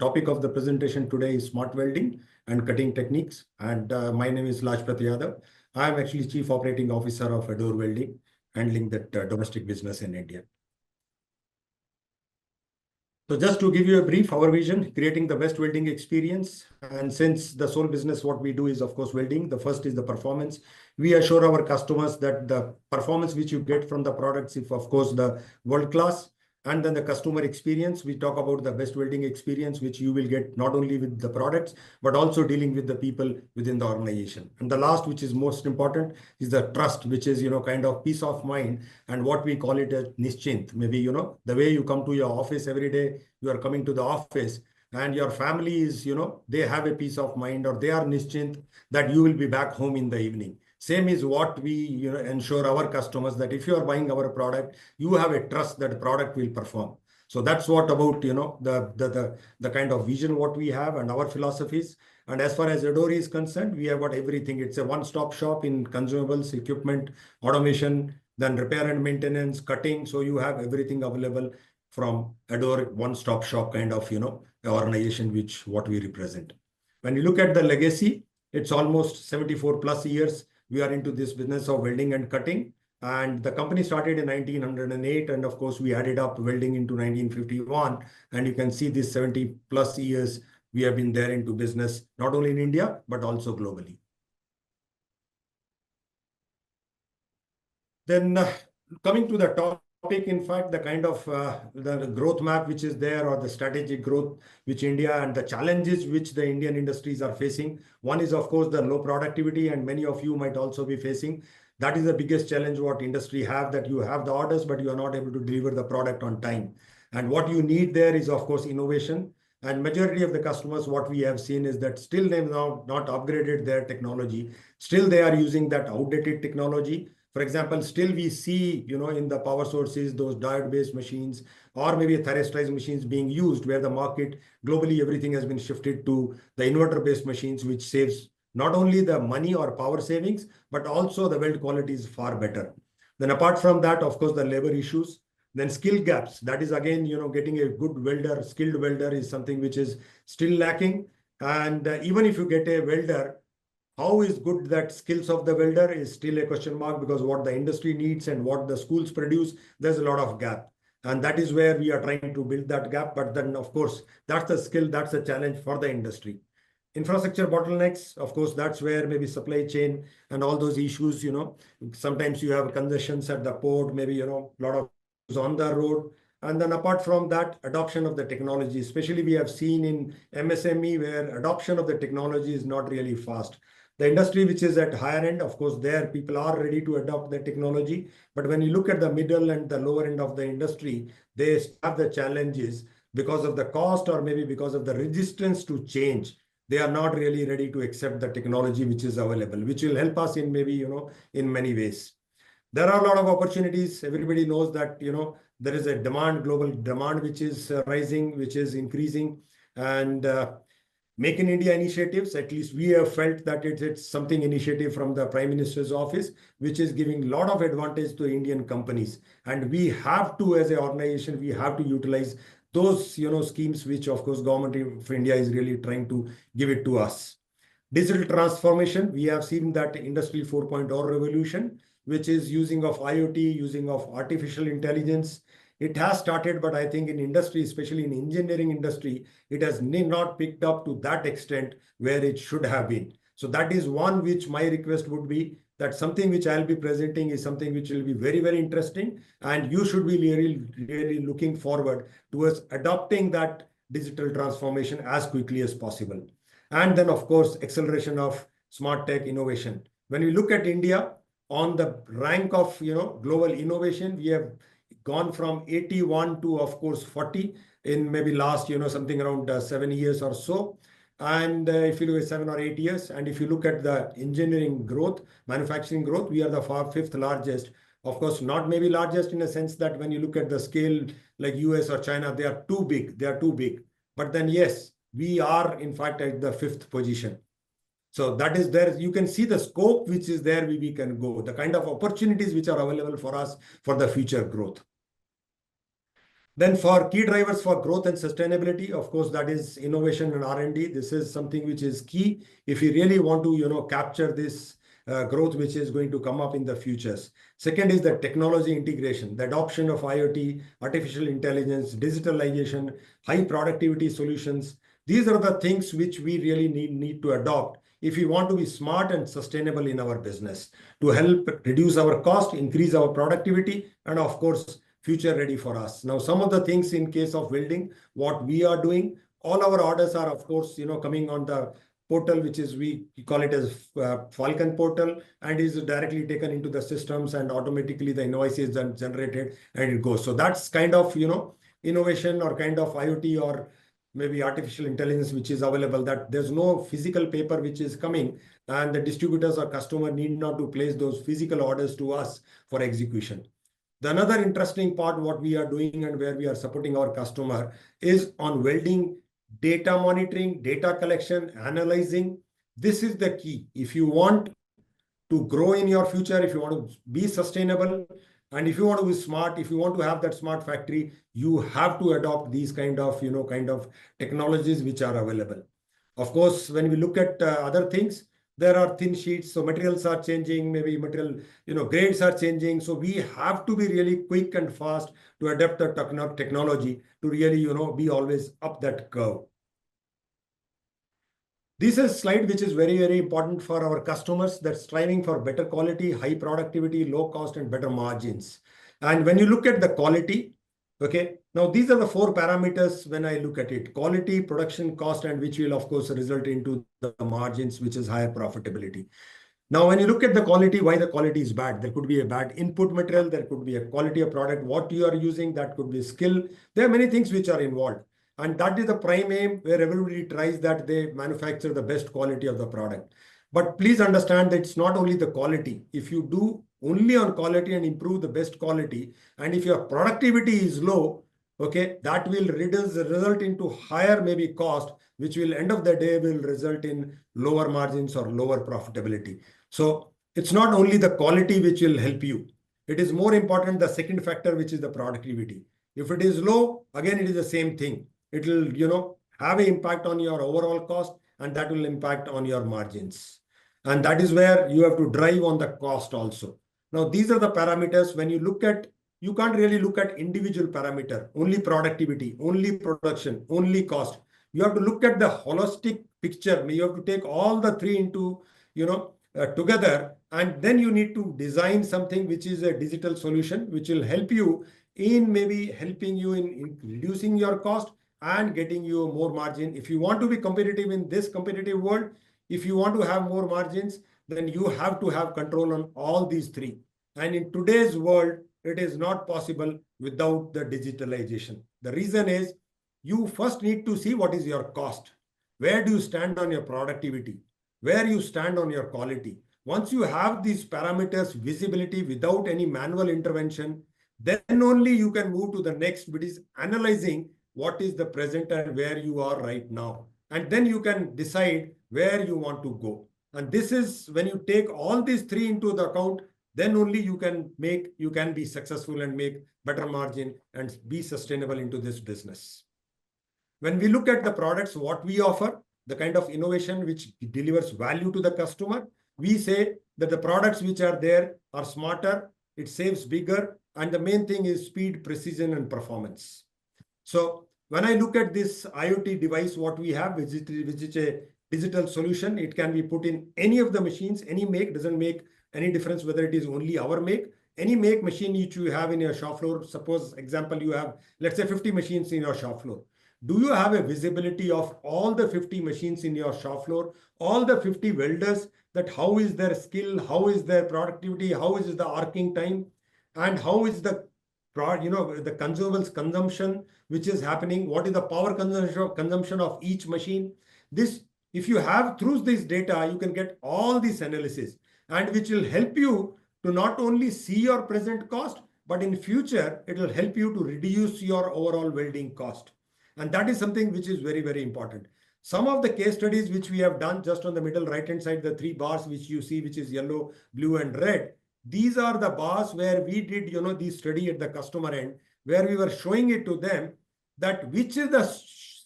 topic of the presentation today is smart welding and cutting techniques. And my name is Lajpat Yadav. I am actually Chief Operating Officer of Ador Welding, handling that domestic business in India. So just to give you a brief, our vision, creating the best welding experience. And since the sole business, what we do is, of course, welding. The first is the performance. We assure our customers that the performance which you get from the products is, of course, the world class. And then the customer experience, we talk about the best welding experience, which you will get not only with the products, but also dealing with the people within the organization. And the last, which is most important, is the trust, which is, kind of peace of mind and what we call it a nischint. Maybe, the way you come to your office every day, you are coming to the office and your family is, they have a peace of mind or they are nischint that you will be back home in the evening. Same is what we ensure our customers that if you are buying our product, you have a trust that the product will perform. So that's what about the kind of vision what we have and our philosophies. And as far as Ador is concerned, we have got everything. It's a one-stop shop in consumables, equipment, automation, then repair and maintenance, cutting. So you have everything available from Ador, one-stop shop kind of organization which what we represent. When you look at the legacy, it's almost 74 plus years. We are into this business of welding and cutting. And the company started in 1908. And of course, we added up welding into 1951. And you can see this 70 plus years we have been there into business, not only in India, but also globally. Then coming to the topic, in fact, the kind of the growth map which is there or the strategic growth which India and the challenges which the Indian industries are facing. One is, of course, the low productivity, and many of you might also be facing. That is the biggest challenge what industry have, that you have the orders, but you are not able to deliver the product on time. And what you need there is, of course, innovation. And majority of the customers, what we have seen is that still they have not upgraded their technology. Still they are using that outdated technology. For example, still we see, in the power sources, those diode-based machines or maybe thyristor machines being used, where the market globally, everything has been shifted to the inverter-based machines, which saves not only the money or power savings, but also the weld quality is far better. Then apart from that, of course, the labor issues, then skill gaps. That is again, getting a good welder, skilled welder is something which is still lacking. And even if you get a welder, how is good that skills of the welder is still a question mark, because what the industry needs and what the schools produce, there's a lot of gap. And that is where we are trying to build that gap. But then, of course, that's the skill, that's a challenge for the industry. Infrastructure bottlenecks, of course, that's where maybe supply chain and all those issues, sometimes you have congestions at the port, maybe, a lot of on the road. And then apart from that, adoption of the technology, especially we have seen in MSME where adoption of the technology is not really fast. The industry which is at higher end, of course, there people are ready to adopt the technology. But when you look at the middle and the lower end of the industry, they have the challenges because of the cost or maybe because of the resistance to change. They are not really ready to accept the technology which is available, which will help us in maybe, in many ways. There are a lot of opportunities. Everybody knows that, there is a demand, global demand, which is rising, which is increasing. And Make in India initiatives, at least we have felt that it's something initiative from the Prime Minister's office, which is giving a lot of advantage to Indian companies. And we have to, as an organization, we have to utilize those, schemes, which of course, government of India is really trying to give it to us. Digital transformation, we have seen that Industry 4.0 revolution, which is using of IoT, using of artificial intelligence. It has started, but I think in industry, especially in engineering industry, it has not picked up to that extent where it should have been. So that is one which my request would be, that something which I'll be presenting is something which will be very, very interesting. And you should be really, really looking forward towards adopting that digital transformation as quickly as possible. And then, of course, acceleration of smart tech innovation. When we look at India on the rank of, global innovation, we have gone from 81 to, of course, 40 in maybe last, something around 7 years or so. And if you look at 7 or 8 years, and if you look at the engineering growth, manufacturing growth, we are the fifth largest. Of course, not maybe largest in a sense that when you look at the scale like US or China, they are too big. They are too big. But then, yes, we are in fact at the 5th position. So that is there. You can see the scope which is there, we can go, the kind of opportunities which are available for us for the future growth. Then for key drivers for growth and sustainability, of course, that is innovation and R&D. This is something which is key if you really want to, capture this growth which is going to come up in the futures. Second is the technology integration, the adoption of IoT, artificial intelligence, digitalization, high productivity solutions. These are the things which we really need to adopt if we want to be smart and sustainable in our business to help reduce our cost, increase our productivity, and of course, future ready for us. Now, some of the things in case of welding, what we are doing, all our orders are, of course, coming on the portal, which is we call it as Falcon portal, and is directly taken into the systems, and automatically the invoice is then generated and it goes. So that's kind of, innovation or kind of IoT or maybe artificial intelligence, which is available, that there's no physical paper which is coming, and the distributors or customer need not to place those physical orders to us for execution. The another interesting part, what we are doing and where we are supporting our customer is on welding data monitoring, data collection, analyzing. This is the key. If you want to grow in your future, if you want to be sustainable, and if you want to be smart, if you want to have that smart factory, you have to adopt these kind of technologies which are available. Of course, when we look at other things, there are thin sheets, so materials are changing, maybe material, grades are changing. So we have to be really quick and fast to adapt the technology to really, be always up that curve. This is a slide which is very, very important for our customers that striving for better quality, high productivity, low cost, and better margins. And when you look at the quality, okay, now these are the 4 parameters when I look at it: quality, production, cost, and which will of course result into the margins, which is higher profitability. Now, when you look at the quality, why the quality is bad? There could be a bad input material, there could be a quality of product, what you are using, that could be skill. There are many things which are involved. And that is the prime aim where everybody tries that they manufacture the best quality of the product. But please understand that it's not only the quality. If you do only on quality and improve the best quality, and if your productivity is low, okay, that will result into higher maybe cost, which will end of the day will result in lower margins or lower profitability. So it's not only the quality which will help you. It is more important the second factor, which is the productivity. If it is low, again, it is the same thing. It will, have an impact on your overall cost, and that will impact on your margins. And that is where you have to drive on the cost also. Now, these are the parameters. When you look at, you can't really look at individual parameter, only productivity, only production, only cost. You have to look at the holistic picture. You have to take all the 3 into, together, and then you need to design something which is a digital solution, which will help you in maybe helping you in reducing your cost and getting you more margin. If you want to be competitive in this competitive world, if you want to have more margins, then you have to have control on all these 3. And in today's world, it is not possible without the digitalization. The reason is you first need to see what is your cost. Where do you stand on your productivity? Where you stand on your quality? Once you have these parameters, visibility without any manual intervention, then only you can move to the next, which is analyzing what is the present and where you are right now. And then you can decide where you want to go. And this is when you take all these 3 into the account, then only you can be successful and make better margin and be sustainable into this business. When we look at the products, what we offer, the kind of innovation which delivers value to the customer, we say that the products which are there are smarter, it saves bigger, and the main thing is speed, precision, and performance. So when I look at this IoT device, what we have, which is a digital solution, it can be put in any of the machines, any make, doesn't make any difference whether it is only our make. Any make machine which you have in your shop floor, suppose example, you have, let's say 50 machines in your shop floor. Do you have a visibility of all the 50 machines in your shop floor, all the 50 welders, that how is their skill, how is their productivity, how is the arcing time, and how is the the consumables consumption which is happening, what is the power consumption of each machine? This, if you have through this data, you can get all this analysis, and which will help you to not only see your present cost, but in future, it will help you to reduce your overall welding cost. And that is something which is very, very important. Some of the case studies which we have done just on the middle right-hand side, the 3 bars which you see, which is yellow, blue, and red. These are the bars where we did, the study at the customer end, where we were showing it to them that which is the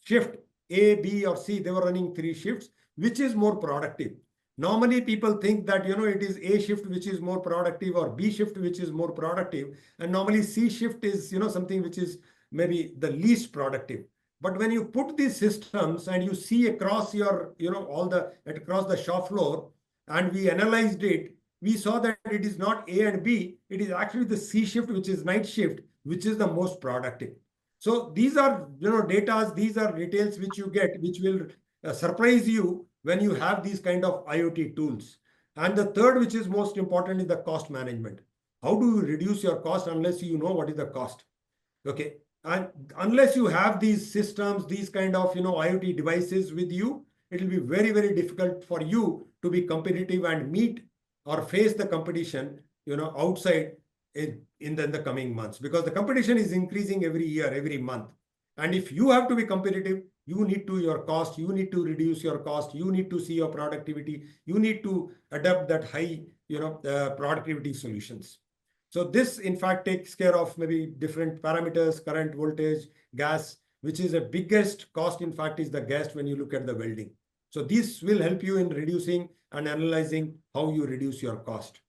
shift A, B, or C. They were running 3 shifts, which is more productive. Normally, people think that it is A shift which is more productive or B shift which is more productive, and normally C shift is something which is maybe the least productive. But when you put these systems and you see across your across the shop floor, and we analyzed it, we saw that it is not A and B, it is actually the C shift, which is night shift, which is the most productive. So these are data, these are details which you get, which will surprise you when you have these kind of IoT tools. And the third, which is most important, is the cost management. How do you reduce your cost unless you know what is the cost? Okay. And unless you have these systems, these kind of IoT devices with you, it will be very, very difficult for you to be competitive and meet or face the competition outside in the coming months, because the competition is increasing every year, every month. And if you have to be competitive, you need to your cost, you need to reduce your cost, you need to see your productivity, you need to adapt that high productivity solutions. So this, in fact, takes care of maybe different parameters, current, voltage, gas, which is the biggest cost, in fact, is the gas when you look at the welding. So this will help you in reducing and analyzing how you reduce your cost.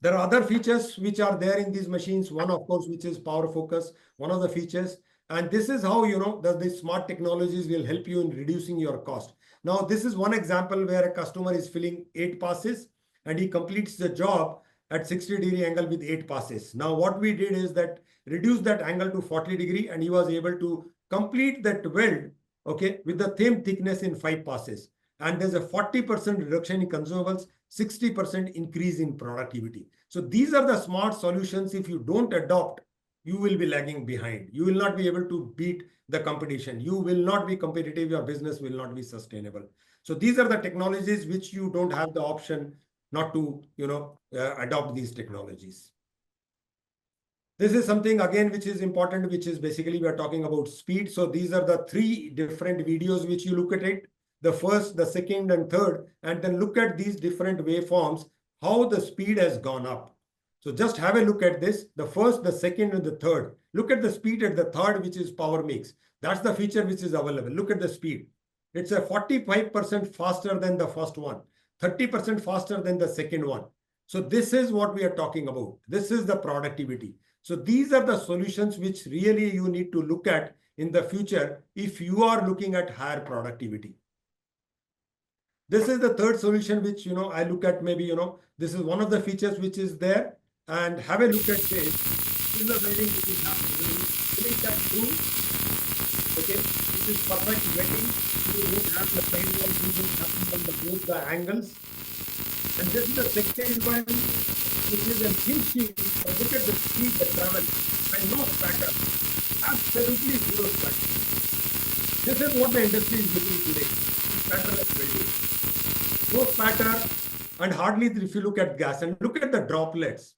There are other features which are there in these machines. One, of course, which is power focus, one of the features. And this is how, the smart technologies will help you in reducing your cost. Now, this is one example where a customer is filling 8 passes and he completes the job at 60-degree angle with 8 passes. Now, what we did is that reduce that angle to 40-degree, and he was able to complete that weld, okay, with the same thickness in 5 passes. And there's a 40% reduction in consumables, 60% increase in productivity. So these are the smart solutions. If you don't adopt, you will be lagging behind. You will not be able to beat the competition. You will not be competitive. Your business will not be sustainable. So these are the technologies which you don't have the option not to, adopt these technologies. This is something again which is important, which is basically we are talking about speed. So these are the 3 different videos which you look at it. The first, the second, and third, and then look at these different waveforms, how the speed has gone up. So just have a look at this, the first, the second, and the third. Look at the speed at the third, which is power mix. That's the feature which is available. Look at the speed. It's a 45% faster than the first one, 30% faster than the second one. So this is what we are talking about. This is the productivity. So these are the solutions which really you need to look at in the future if you are looking at higher productivity. This is the third solution which, I look at maybe, this is one of the features which is there. And have a look at this. This is the welding which is happening. Filling that through. Okay. This is perfect welding. You don't have the sidewall movement happening from both the angles. And this is the second one, which is a thin sheet. Look at the speed, the travel, and no spatter. Absolutely zero spatter. This is what the industry is looking today. Spatterless welding. No spatter, and hardly if you look at gas and look at the droplets,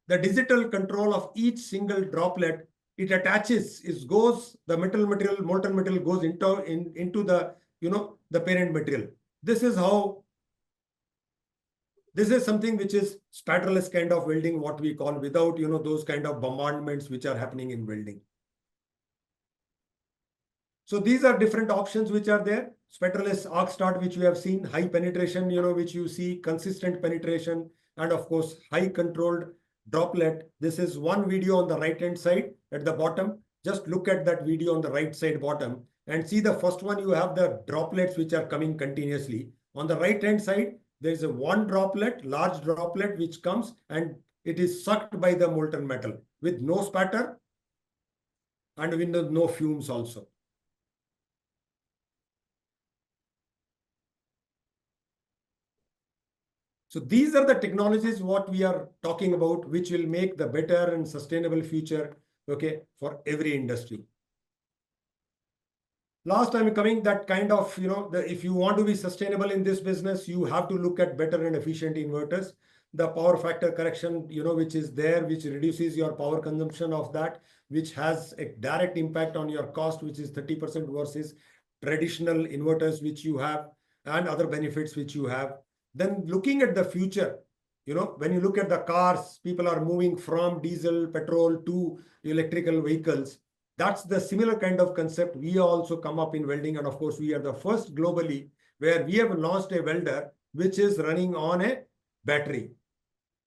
the digital control of each single droplet, it attaches, the molten metal goes into the, the parent material. This is something which is spatterless kind of welding, what we call, without, those kind of bombardments which are happening in welding. So these are different options which are there. Spatterless arc start, which we have seen, high penetration, which you see, consistent penetration, and of course, high controlled droplet. This is one video on the right-hand side at the bottom. Just look at that video on the right side bottom and see the first one. You have the droplets which are coming continuously. On the right-hand side, there is a one droplet, large droplet, which comes and it is sucked by the molten metal with no spatter and with no fumes also. So these are the technologies what we are talking about, which will make the better and sustainable future, okay, for every industry. Last time coming that kind of, if you want to be sustainable in this business, you have to look at better and efficient inverters. The power factor correction, which is there, which reduces your power consumption of that, which has a direct impact on your cost, which is 30% versus traditional inverters which you have, and other benefits which you have. Then looking at the future, when you look at the cars, people are moving from diesel, petrol to electrical vehicles. That's the similar kind of concept we also come up in welding. And of course, we are the first globally where we have launched a welder which is running on a battery.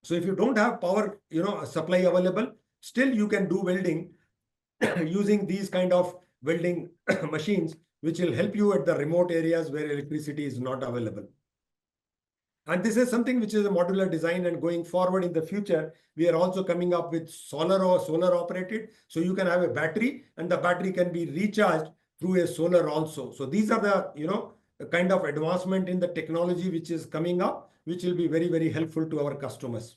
So if you don't have power, supply available, still you can do welding using these kind of welding machines, which will help you at the remote areas where electricity is not available. And this is something which is a modular design, and going forward in the future, we are also coming up with solar or solar operated. So you can have a battery and the battery can be recharged through a solar also. So these are the kind of advancement in the technology which is coming up, which will be very, very helpful to our customers.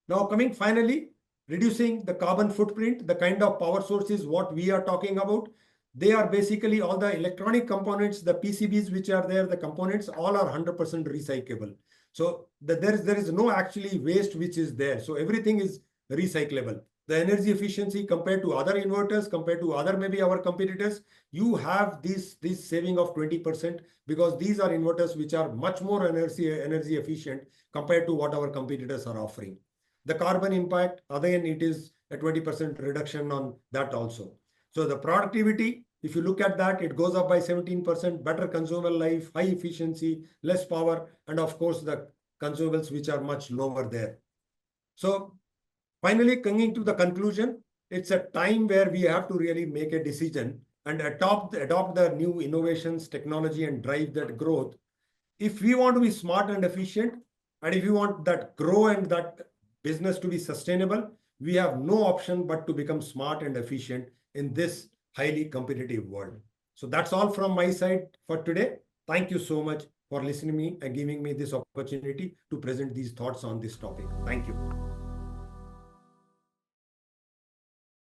Now coming finally, reducing the carbon footprint, the kind of power sources what we are talking about. They are basically all the electronic components, the PCBs which are there, the components, all are 100% recyclable. So there is no actually waste which is there. So everything is recyclable. The energy efficiency compared to other inverters, compared to other maybe our competitors, you have this saving of 20% because these are inverters which are much more energy efficient compared to what our competitors are offering. The carbon impact, again, it is a 20% reduction on that also. So the productivity, if you look at that, it goes up by 17%, better consumable life, high efficiency, less power, and of course the consumables which are much lower there. So finally, coming to the conclusion, it's a time where we have to really make a decision and adopt the new innovations, technology, and drive that growth. If we want to be smart and efficient, and if you want that grow and that business to be sustainable, we have no option but to become smart and efficient in this highly competitive world. So that's all from my side for today. Thank you so much for listening to me and giving me this opportunity to present these thoughts on this topic. Thank you.